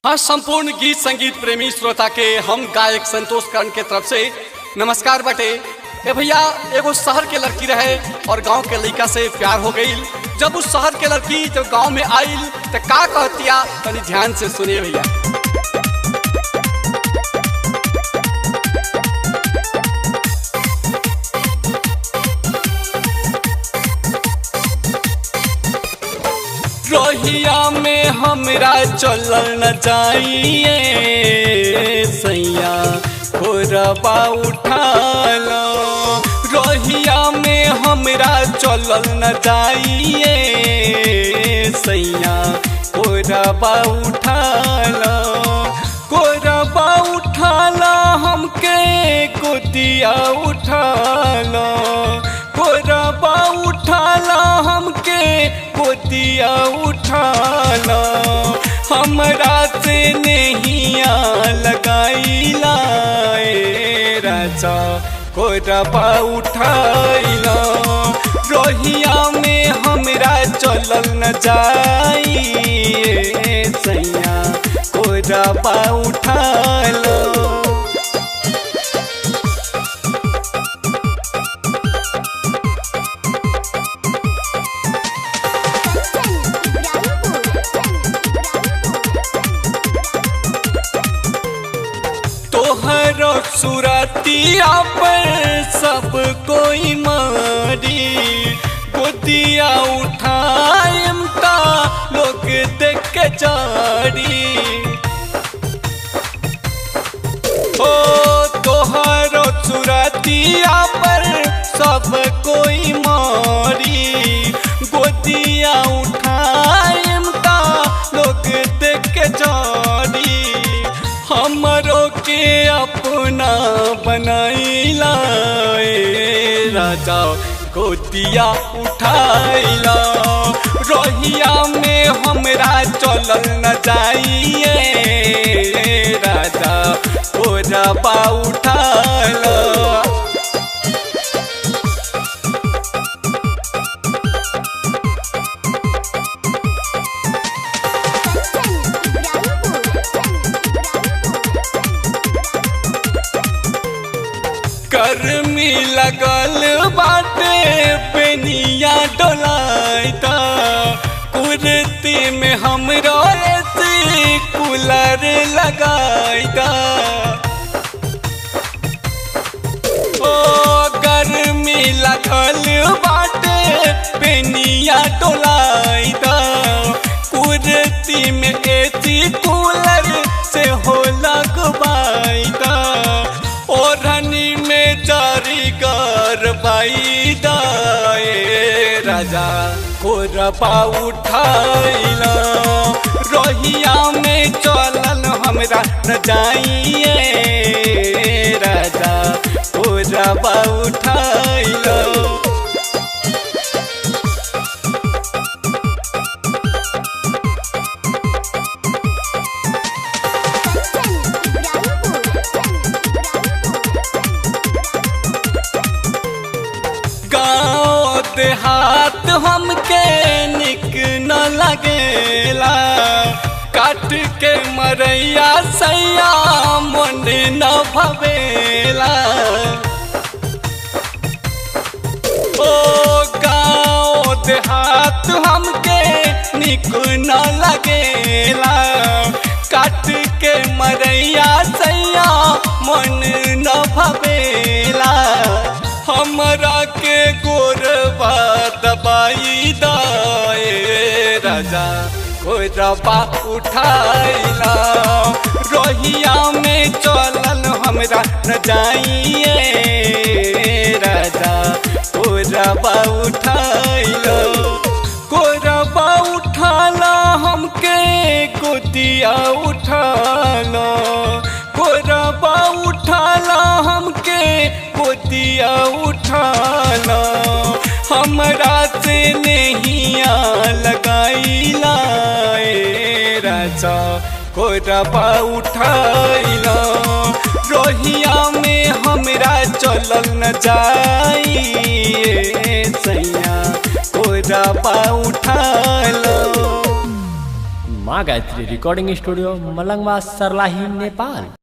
हाँ, संपूर्ण गीत संगीत प्रेमी श्रोता के हम गायक संतोष कर्ण के तरफ से नमस्कार बटे। ए भैया, एगो शहर के लड़की रहे और गांव के लड़का से प्यार हो गई। जब उस शहर के लड़की जब गांव में आइल तो का कहतिया, तनी ध्यान से सुनिए भैया। रोहिया में हमरा चलल न जाइए सैया खोरबा उठा लो। रोहिया में हमरा चलल न जाइए सैया खोरबा उठा लो। खोरबा उठा लो, हमके गोदिया उठा लो। खोरबा उठा लो, हमके गोदिया उठा लो। हमरा से नहिया लगाइला राजा खोरबा उठाइला। रोहिया में हमरा चलल न जाइए सैया खोरबा उठा लो। तोहरो सुरतिया पर सब कोई मारी, गोदिया उठाएम ता लोग देख के जारी। ओ तोहरो सुरतिया पर सब कोई मारी, गोदिया उठाएम ता लोग देख के जारी। हमरो के अपना बनाइला राजा गोदिया उठाइला। रोहिया में हमरा चलल न जाइए राजा खोरबा उठाइला। गर्मी लगल बाटे पेनिया डोलाइता, कुर्ती में हमरो एसी कूलर लगाइता। ओ गर्मी लगल बाटे पेनिया डोलाइता, कुर्ती में एसी कूलर से हो लगवाइता। ओढ़नी में जारी करवाइदा राजा खोरबा उठाइला। रोहिया में चलल हमरा न जाइए राजा खोरबा उठाइला। गाँव देहात हमके निक न लगेला, काट के मरैया सैया मन न भवेला। ओ गाँव देहात हमके निक न लगेला, काट के मरैया सैया मन न भवेला। हमरा के गोरबा दबाई दाए राजा खोरबा उठाइला। रोहिया में चलल हमरा न जाइए राजा खोरबा उठाइला। खोरबा उठाला, हमके गोदिया उठाला। खोरबा उठाला, हमके गोदिया उठाला। हमरा से नहिया लगाइला राजा खोरबा उठाइला। रोहिया में हमरा चलल न जाइए सैया खोरबा उठाला। माँ गायत्री रिकॉर्डिंग स्टूडियो मलंगवा, सर्लाही, नेपाल।